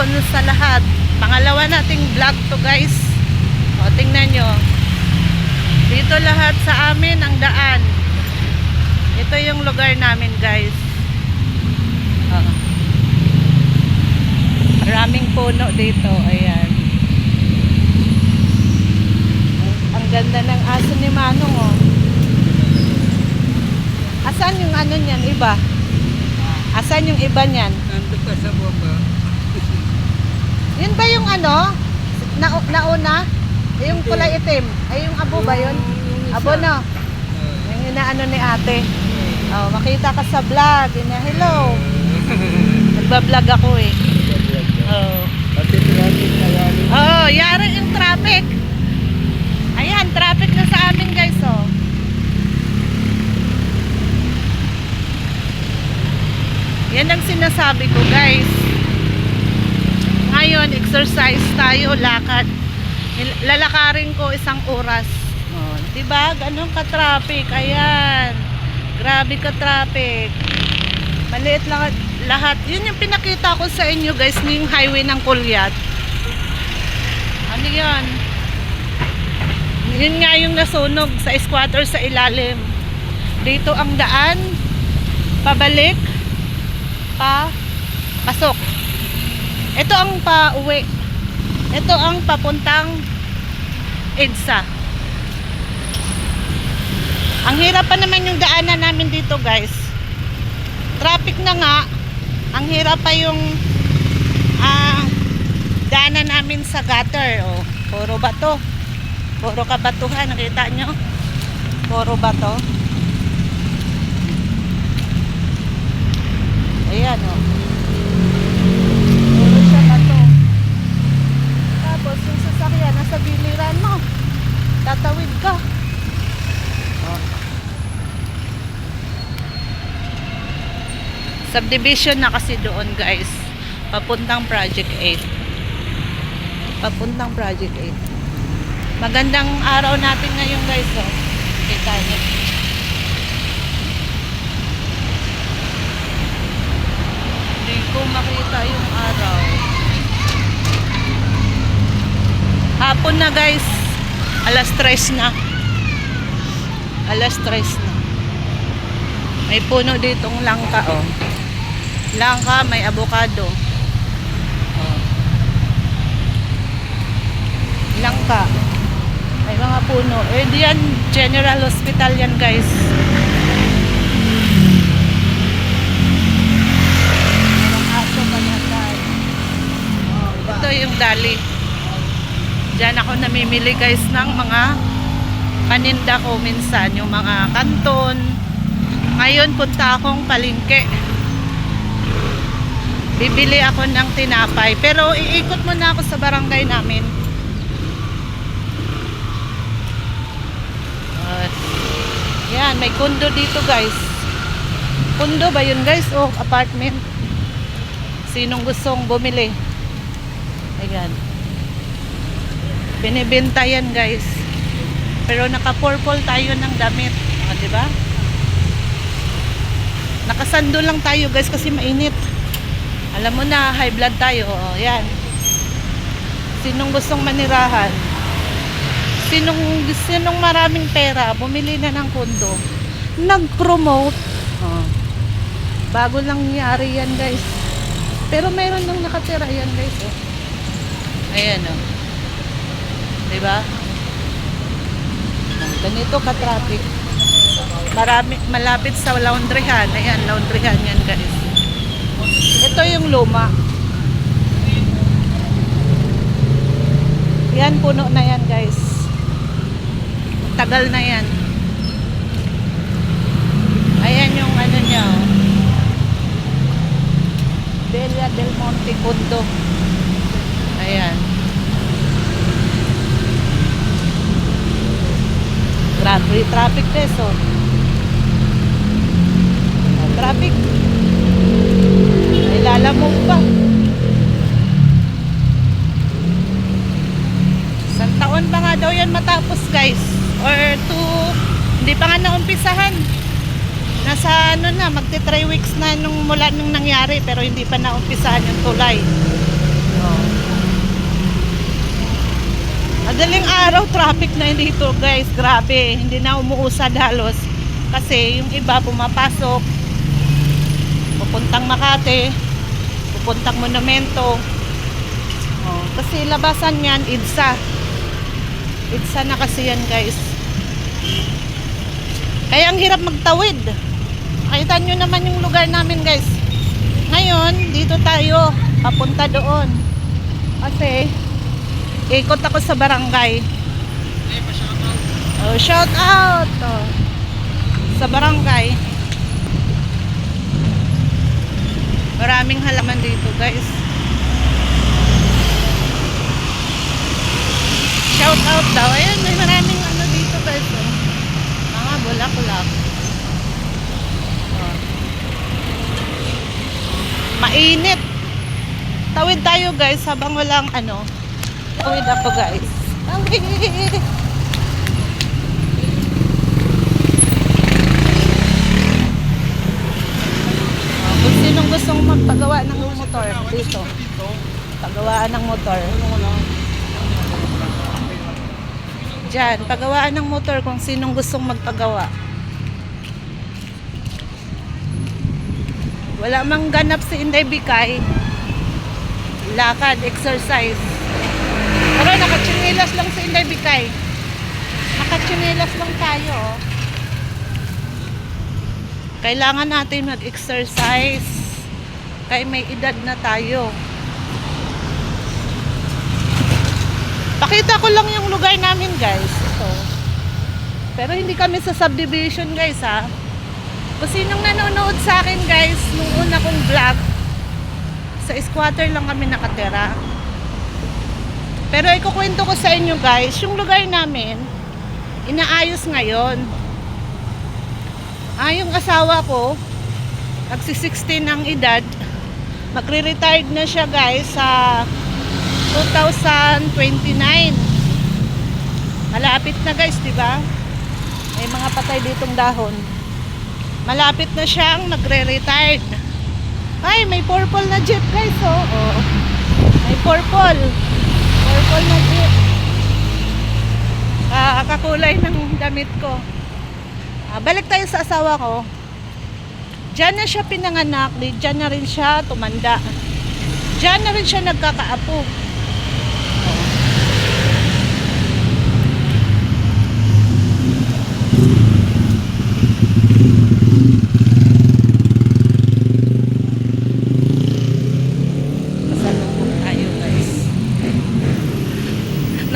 hapon sa lahat. Pangalawa nating vlog to guys. O, tingnan nyo. Dito lahat sa amin ang daan. Ito yung lugar namin guys. O. Maraming puno dito. Ayan. Ang ganda ng aso ni Manong o. Asan yung ano niyan? Iba? Asan yung iba niyan? Nandun ka sa baba. Yun ba yung ano? Nauna? Yung kulay itim? Ay yung abo ba yun? Abo no? Yung inaano ni ate. Oh, makita ka sa vlog. Hello. Nagba-vlog ako eh. Oh. Pati traffic na yan. Oh, yari yung traffic. Ayan, traffic na sa amin guys oh. Yan ang sinasabi ko guys. Ngayon, exercise tayo, lakad. Lalakarin ko 1 oras. Oh, 'di ba? Ganun ka-traffic. Ayan. Grabe ka-traffic. Maliit lang lahat. 'Yun yung pinakita ko sa inyo, guys, yung highway ng Kulyat. Ano 'yun? Yun nga yung nasunog sa squatter sa ilalim. Dito ang daan pabalik pasok. Ito ang pauwi. Ito ang papuntang EDSA. Ang hirap pa naman yung daanan namin dito guys. Traffic na nga. Ang hirap pa yung daanan namin sa gutter. Oh, puro bato. Puro kabatuhan. Nakita nyo? Puro bato. Ayan o. Puro siya bato. Tapos yung sasakyan nasa biliran mo. Tatawid ka. Oh. Subdivision na kasi doon guys. Papuntang Project 8. Papuntang Project 8. Magandang araw natin ngayon guys oh. Kita niyo. Hindi ko makita yung araw. Hapon na guys. Alas 3 na. Alas 3 na. May puno ditong langka oh. Langka, may avocado. Oh. Langka. May mga puno. Eh diyan General Hospital yan guys. Ito yung dali. Diyan ako namimili guys ng mga paninda ko minsan. Yung mga kanton. Ngayon punta akong palengke. Bibili ako ng tinapay. Pero iikot muna ako sa barangay namin. Yan, may condo dito guys. Condo ba yun guys? O apartment. Sinong gustong bumili? Ayan. Binibenta yan guys. Pero naka-purple tayo ng damit. Diba? Nakasando lang tayo guys kasi mainit. Alam mo na, high blood tayo. O, yan. Sinong gustong manirahan? Sinong maraming pera, bumili na ng kondo. Nag-promote. Oh. Bago lang nangyari yan guys. Pero mayroon nang nakatira yan guys. Oh. Ayan o. Oh. Diba? Ganito ka-traffic. Malapit sa laundryhan. Ayan, laundryhan yan guys. Ito yung luma. Yan, puno na yan guys. Tagal na yan. Ayan yung ano niya oh. Delia del Monte Condo. Ayan. Traffic test oh. Traffic. Ay lalamog pa. Isang taon pa nga daw yan matapos guys. Or 2, hindi pa nga naumpisahan. Nasa ano na, magti 3 weeks na mula nung nangyari pero hindi pa naumpisahan yung tulay. Madaling araw, traffic na dito guys. Grabe, hindi na umuusad halos. Kasi yung iba pumapasok, pupuntang Makati, pupuntang Monumento. Oh, kasi labasan yan, EDSA. EDSA na kasi yan guys. Kaya ang hirap magtawid. Nakita nyo naman yung lugar namin guys. Ngayon, dito tayo, papunta doon. Kasi, ikot ako sa barangay. Oh, shout out! Oh, sa barangay. Maraming halaman dito guys. Shout out daw. Ayan, may maraming ano dito guys. Oh. Mga bulaklak. Oh. Mainit. Tawid tayo guys habang walang ano. Tawid ako guys. Tawid. Oh, kung sinong gustong magpagawa ng motor dito. Pagawaan ng motor. Diyan, pagawaan ng motor kung sinong gustong magpagawa. Wala mang ganap si Inday Bikay. Lakad, exercise. Pero nakatsinilas lang si Inday Bikay. Nakatsinilas lang tayo. Oh. Kailangan natin mag-exercise. Kaya may edad na tayo. Pakita ko lang yung lugar namin guys. Ito. Pero hindi kami sa subdivision guys ha. Kung sinong nanonood sa akin guys, nung una kong vlog, sa squatter lang kami nakatira. Pero ikukwento ko sa inyo guys, yung lugar namin, inaayos ngayon. Yung asawa ko, nagsi-16 ang edad, magre-retired na siya guys sa 2029. Malapit na guys, di ba? May mga patay ditong dahon. Malapit na siyang nagre-retired. Ay, may purple na jeep guys, oh. Oh. May purple. Purple na jeep. Kakulay ng damit ko. Balik tayo sa asawa ko. Diyan na siya pinanganak, diyan na rin siya tumanda. Diyan na rin siya nagkakaapo.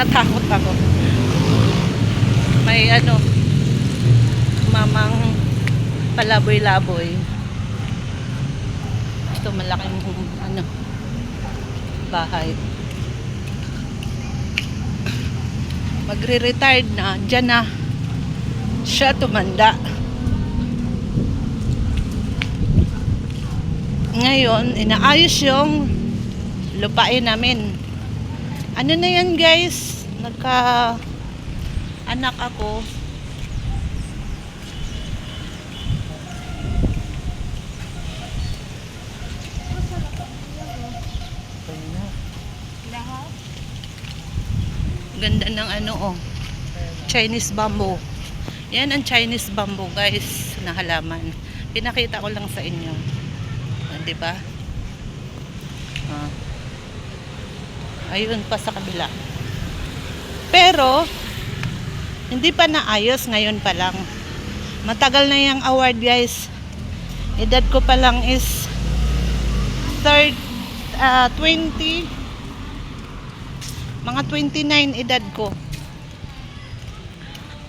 Natakot ako. May ano, mamang palaboy-laboy. Ito malaking ano, bahay. Magre-retired na, dyan na siya tumanda. Ngayon, inaayos yung lupain namin. Ano na yan guys, nagka-anak ako. Ganda ng ano oh, Chinese bamboo. Yan ang Chinese bamboo guys, na halaman. Pinakita ko lang sa inyo. Di ba? Ayun pa sa kabila. Pero hindi pa naayos, ngayon pa lang. Matagal na yung award guys. Edad ko pa lang is 20, mga 29 edad ko.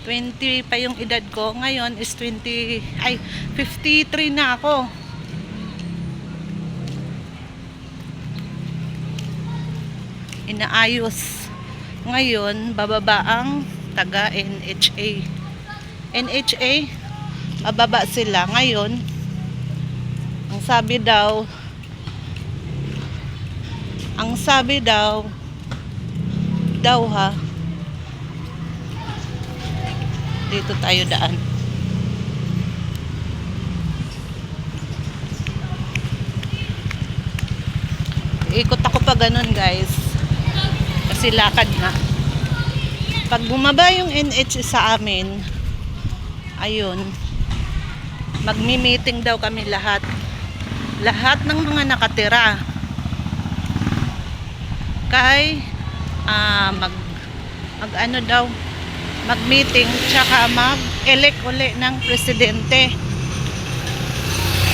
20 pa yung edad ko. Ngayon is 53 na ako. Inaayos. Ngayon, bababa ang taga NHA. NHA, bababa sila. Ngayon, ang sabi daw, ha, dito tayo daan. Ikot ako pa ganun guys. Kasi lakad na. Pag bumaba yung NH sa amin, ayun, magmi-meeting daw kami lahat. Lahat ng mga nakatira. Kay mag ano daw, mag-meeting tsaka mag-elect uli ng presidente.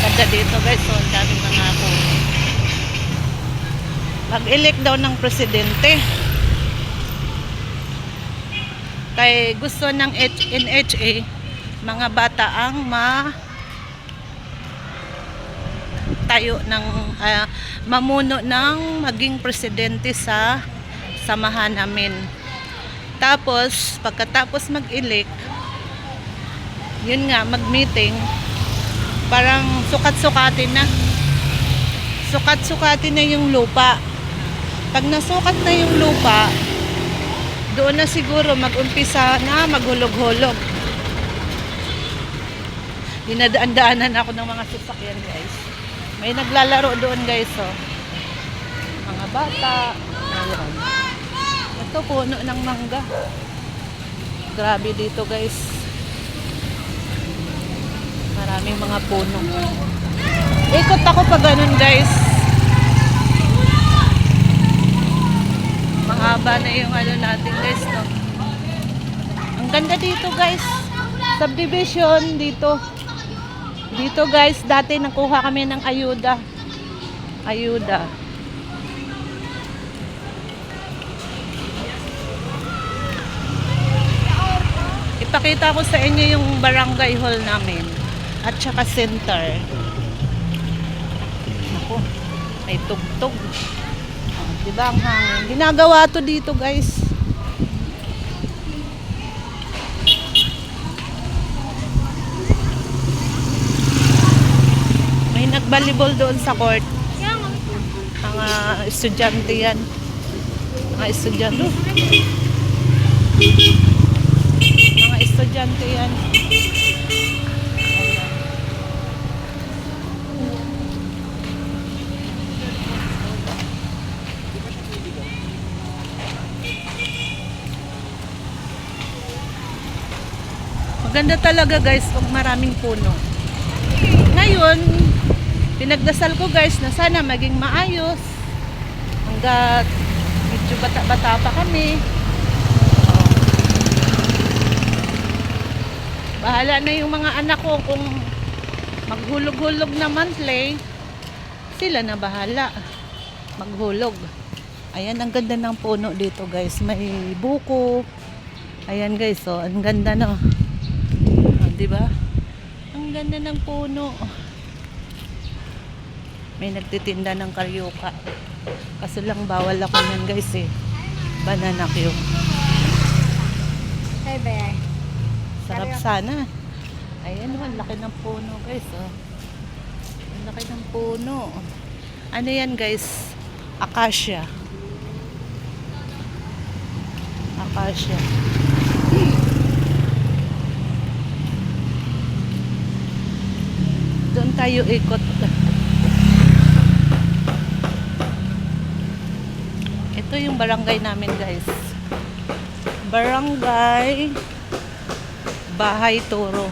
Ganda dito guys, so ang daming mga ako. Mag-elect daw ng presidente. Kay gusto ng NHA, mga bata ang tayo ng mamuno ng maging presidente sa samahan namin. Tapos pagkatapos mag-elect, yun nga, mag-meeting, parang sukat-sukatin na yung lupa. Pag nasukat na yung lupa, doon na siguro mag-umpisa na maghulog-hulog. Dinadaan-daanan ako ng mga sasakyan guys. May naglalaro doon guys, oh. Mga bata. Ayan. Ito puno ng mangga. Grabe dito guys. Maraming mga puno. Ikot ako pag ganun guys. Mahaba na yung ano natin guys, no? Ang ganda dito guys. Subdivision dito. Dito guys, dati nakuha kami ng ayuda. Ipakita ko sa inyo yung barangay hall namin at saka center. Ako, may tugtog. Diba ang hangin? Ginagawa to dito guys. May nagbalibol doon sa court. Mga estudyante yan. Mga estudyante yan. Maganda talaga guys kung maraming puno. Ngayon, pinagdasal ko guys na sana maging maayos hanggat medyo bata-bata pa kami. Bahala na yung mga anak ko kung maghulog-hulog na monthly, sila na bahala maghulog. Ayan, ang ganda ng puno dito guys. May buko. Ayan guys, oh, ang ganda no. Diba? Ang ganda ng puno. May nagtitinda ng karyuka. Kaso lang bawal ako yan guys eh. Banana cue. Hey, bear. Sarap sana. Ayan, ang laki ng puno guys, oh. Ang laki ng puno. Ano yan guys? Acacia. Acacia. Doon tayo ikot. Ito yung barangay namin guys. Barangay Bahay Toro.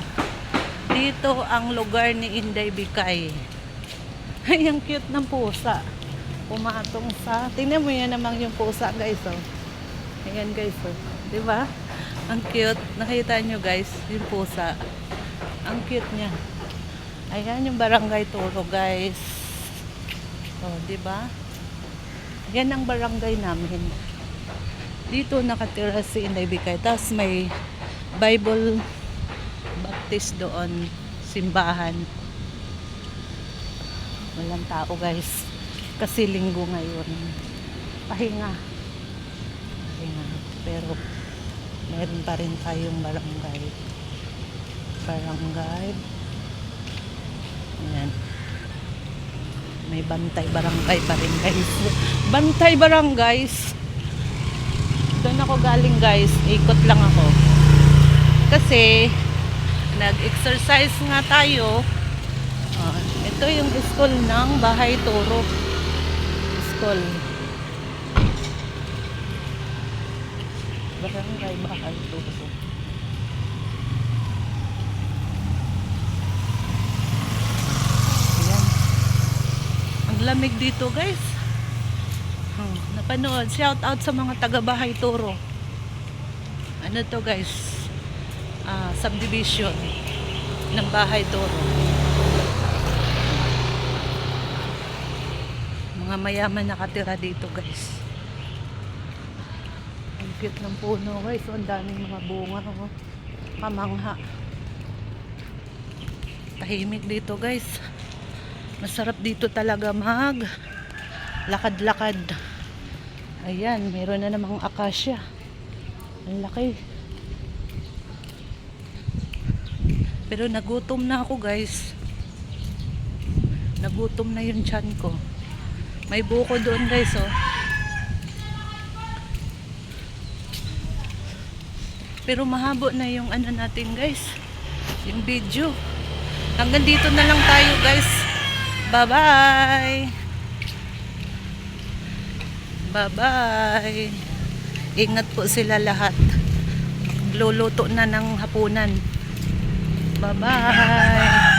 Dito ang lugar ni Inday Bikay. Ay, ang cute ng pusa. Pumatong sa... Tingnan mo yan namang yung pusa guys, oh. Ayan guys, oh. Diba? Ang cute. Nakita nyo guys, yung pusa. Ang cute niya. Ayan yung barangay Toro guys. Oh, diba? Yan ang barangay namin. Dito nakatira si Inday Bikay. Tapos may Bible Baptist doon. Simbahan. Walang tao guys. Kasi linggo ngayon. Pahinga. Pero meron pa rin tayong barangay. Ayan. May bantay barangay pa rin guys. Bantay barangays. Doon ako galing guys. Ikot lang ako. Kasi nag-exercise nga tayo. Ito yung school ng Bahay Toro. School. Barangay Bahay Turo. Ayan. Ang lamig dito guys. Napanood. Shout out sa mga taga Bahay Turo. Ano to guys? Subdivision ng Bahay Toro. Mga mayaman nakatira dito guys. Ang cute ng puno guys. So, ang daming mga bunga. Oh. Kamangha. Tahimik dito guys. Masarap dito talaga mag lakad-lakad. Ayan, meron na namang akasya. Ang laki. Pero nagutom na ako guys. Nagutom na yung tiyan ko. May buko doon guys oh. Pero mahabo na yung ano natin guys. Yung video. Hanggang dito na lang tayo guys. Bye bye. Bye bye. Ingat po sila lahat. Magluluto na ng hapunan. Bye-bye.